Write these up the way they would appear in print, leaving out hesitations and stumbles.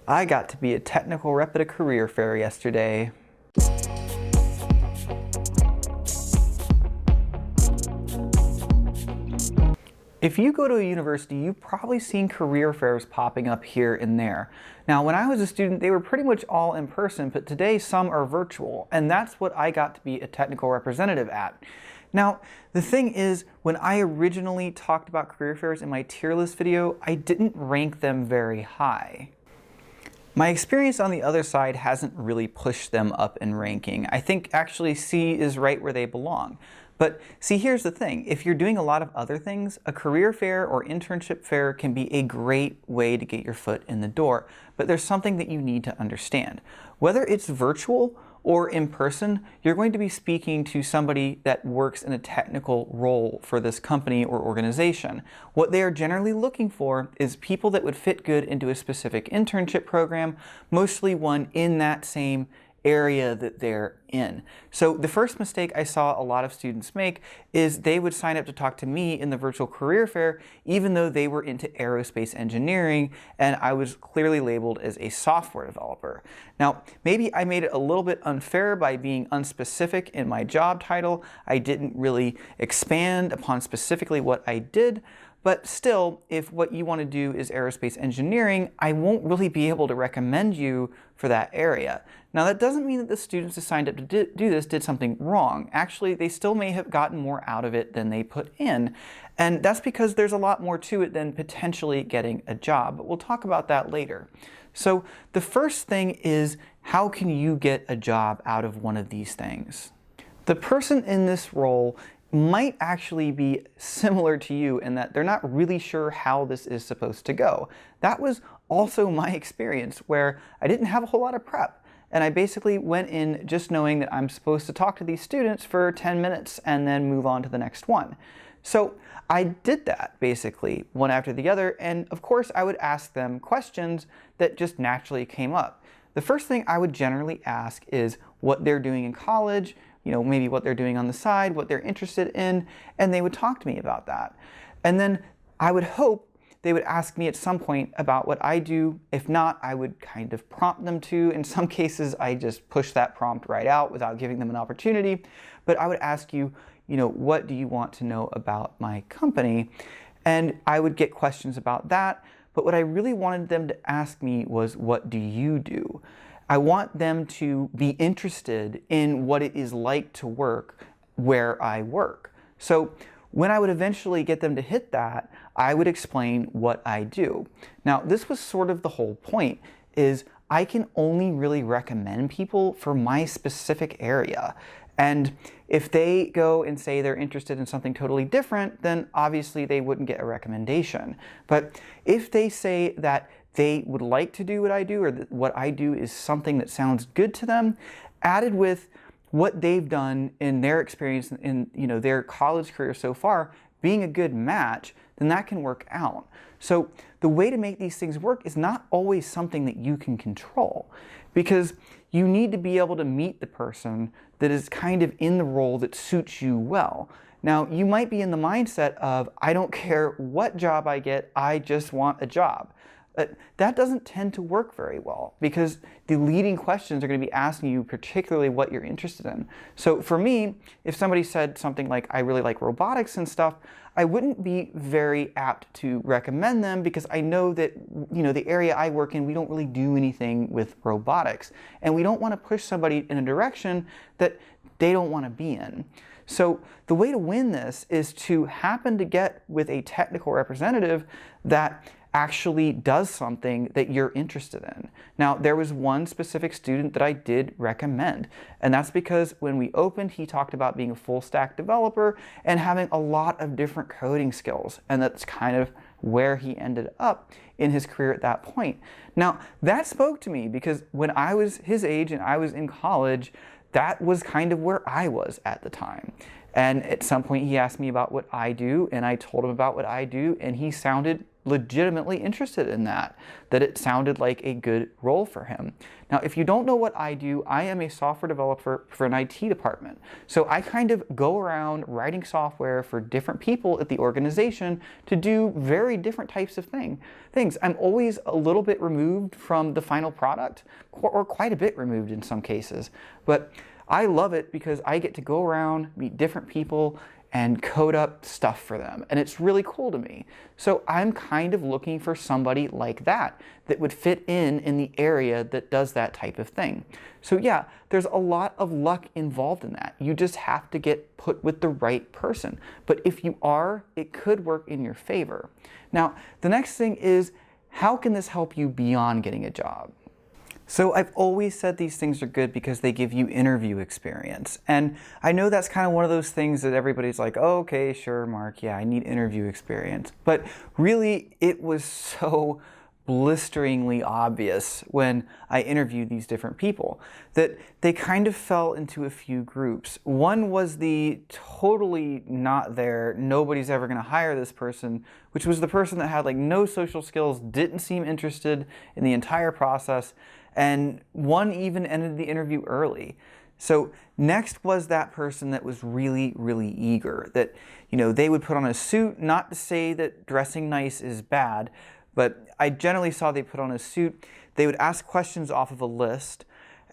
I got to be a technical rep at a career fair yesterday. If you go to a university, you've probably seen career fairs popping up here and there. Now, when I was a student, they were pretty much all in person, but today some are virtual, and that's what I got to be a technical representative at. Now, the thing is, when I originally talked about career fairs in my tier list video, I didn't rank them very high. My experience on the other side hasn't really pushed them up in ranking. I think actually C is right where they belong. But see, here's the thing. If you're doing a lot of other things, a career fair or internship fair can be a great way to get your foot in the door. But there's something that you need to understand. Whether it's virtual or in person, you're going to be speaking to somebody that works in a technical role for this company or organization. What they are generally looking for is people that would fit good into a specific internship program, mostly one in that same area that they're in. So the first mistake I saw a lot of students make is they would sign up to talk to me in the virtual career fair even though they were into aerospace engineering and I was clearly labeled as a software developer. Now, maybe I made it a little bit unfair by being unspecific in my job title. I didn't really expand upon specifically what I did. But still, if what you want to do is aerospace engineering, I won't really be able to recommend you for that area. Now, that doesn't mean that the students who signed up to do this did something wrong. Actually, they still may have gotten more out of it than they put in. And that's because there's a lot more to it than potentially getting a job. But we'll talk about that later. So the first thing is, how can you get a job out of one of these things? The person in this role might actually be similar to you in that they're not really sure how this is supposed to go. That was also my experience where I didn't have a whole lot of prep. And I basically went in just knowing that I'm supposed to talk to these students for 10 minutes and then move on to the next one. So I did that basically one after the other. And of course I would ask them questions that just naturally came up. The first thing I would generally ask is what they're doing in college, maybe what they're doing on the side, what they're interested in, and they would talk to me about that. And then I would hope they would ask me at some point about what I do. If not, I would kind of prompt them to. In some cases, I just push that prompt right out without giving them an opportunity. But I would ask you, what do you want to know about my company? And I would get questions about that. But what I really wanted them to ask me was, what do you do? I want them to be interested in what it is like to work where I work. So when I would eventually get them to hit that, I would explain what I do. Now, this was sort of the whole point, is I can only really recommend people for my specific area. And if they go and say they're interested in something totally different, then obviously they wouldn't get a recommendation. But if they say that they would like to do what I do, or that what I do is something that sounds good to them, added with what they've done in their experience in their college career so far, being a good match, then that can work out. So the way to make these things work is not always something that you can control, because you need to be able to meet the person that is kind of in the role that suits you well. Now, you might be in the mindset of, I don't care what job I get, I just want a job. That doesn't tend to work very well, because the leading questions are going to be asking you particularly what you're interested in. So for me, if somebody said something like, I really like robotics and stuff, I wouldn't be very apt to recommend them, because I know that the area I work in, we don't really do anything with robotics. And we don't want to push somebody in a direction that they don't want to be in. So the way to win this is to happen to get with a technical representative that actually does something that you're interested in. Now, there was one specific student that I did recommend, and that's because when we opened, he talked about being a full stack developer and having a lot of different coding skills, and that's kind of where he ended up in his career at that point. Now, that spoke to me, because when I was his age and I was in college, that was kind of where I was at the time. And at some point he asked me about what I do, and I told him about what I do, and he sounded legitimately interested in that it sounded like a good role for him. Now, if you don't know what I do, I am a software developer for an IT department. So I kind of go around writing software for different people at the organization to do very different types of things. I'm always a little bit removed from the final product, or quite a bit removed in some cases. But I love it because I get to go around, meet different people, and code up stuff for them. And it's really cool to me. So I'm kind of looking for somebody like that would fit in the area that does that type of thing. So yeah, there's a lot of luck involved in that. You just have to get put with the right person. But if you are, it could work in your favor. Now, the next thing is, how can this help you beyond getting a job? So I've always said these things are good because they give you interview experience. And I know that's kind of one of those things that everybody's like, oh, okay, sure, Mark, yeah, I need interview experience. But really, it was so blisteringly obvious when I interviewed these different people that they kind of fell into a few groups. One was the totally not there, nobody's ever going to hire this person, which was the person that had like no social skills, didn't seem interested in the entire process, and one even ended the interview early. So next was that person that was really, really eager, that, you know, they would put on a suit, not to say that dressing nice is bad, but I generally saw they put on a suit. They would ask questions off of a list,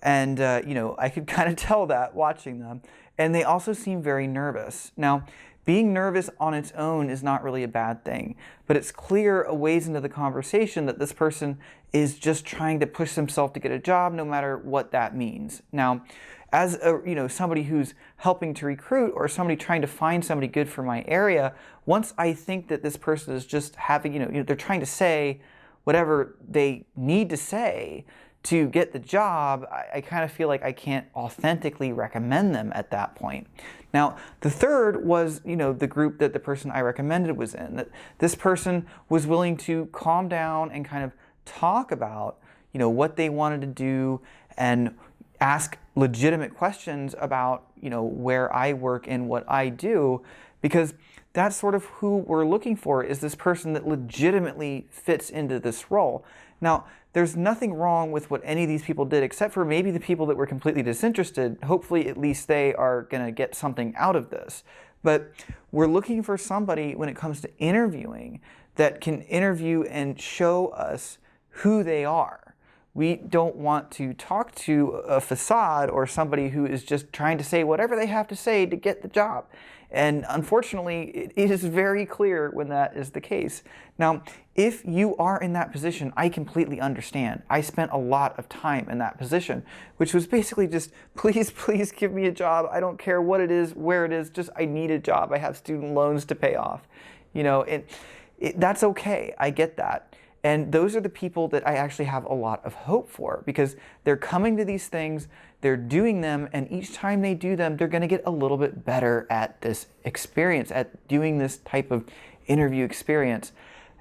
and you know, I could kind of tell that watching them. And they also seemed very nervous. Now, being nervous on its own is not really a bad thing, but it's clear a ways into the conversation that this person is just trying to push himself to get a job, no matter what that means. Now, as somebody who's helping to recruit or somebody trying to find somebody good for my area, once I think that this person is just having, they're trying to say whatever they need to say to get the job, I kind of feel like I can't authentically recommend them at that point. Now, the third was, the group that the person I recommended was in, that this person was willing to calm down and kind of talk about, what they wanted to do and ask legitimate questions about, where I work and what I do, because that's sort of who we're looking for, is this person that legitimately fits into this role. Now, there's nothing wrong with what any of these people did, except for maybe the people that were completely disinterested. Hopefully, at least they are going to get something out of this. But we're looking for somebody, when it comes to interviewing, that can interview and show us who they are. We don't want to talk to a facade or somebody who is just trying to say whatever they have to say to get the job. And unfortunately, it is very clear when that is the case. Now, if you are in that position, I completely understand. I spent a lot of time in that position, which was basically just, please, please give me a job. I don't care what it is, where it is, just I need a job. I have student loans to pay off. That's okay. I get that. And those are the people that I actually have a lot of hope for, because they're coming to these things, they're doing them, and each time they do them, they're going to get a little bit better at this experience, at doing this type of interview experience.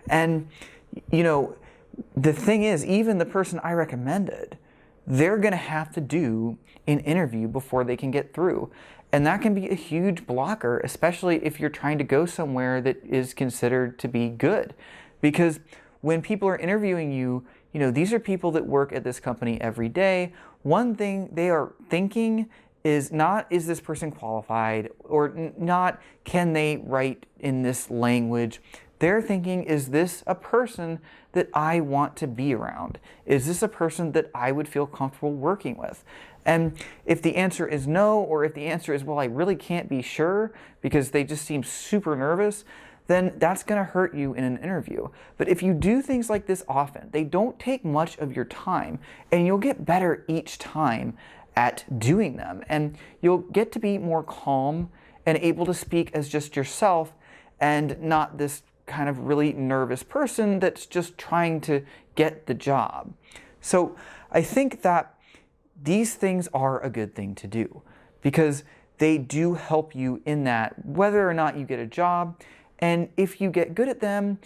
And, the thing is, even the person I recommended, they're going to have to do an interview before they can get through. And that can be a huge blocker, especially if you're trying to go somewhere that is considered to be good. Because when people are interviewing you, these are people that work at this company every day. One thing they are thinking is not, is this person qualified, or not, can they write in this language? They're thinking, is this a person that I want to be around? Is this a person that I would feel comfortable working with? And if the answer is no, or if the answer is, well, I really can't be sure because they just seem super nervous, then that's going to hurt you in an interview. But if you do things like this often, they don't take much of your time, and you'll get better each time at doing them. And you'll get to be more calm and able to speak as just yourself and not this kind of really nervous person that's just trying to get the job. So I think that these things are a good thing to do, because they do help you in that, whether or not you get a job. And if you get good at them,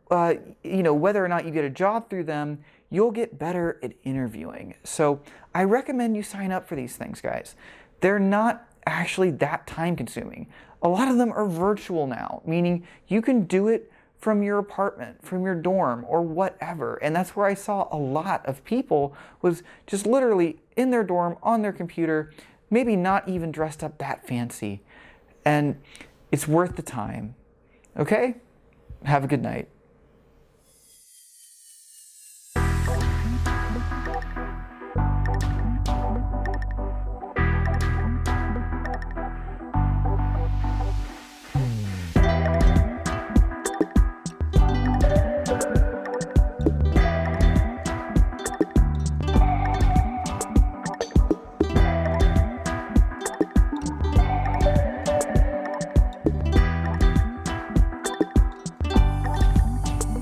whether or not you get a job through them, you'll get better at interviewing. So I recommend you sign up for these things, guys. They're not actually that time consuming. A lot of them are virtual now, meaning you can do it from your apartment, from your dorm, or whatever. And that's where I saw a lot of people was just literally in their dorm, on their computer, maybe not even dressed up that fancy. And it's worth the time. Okay? Have a good night.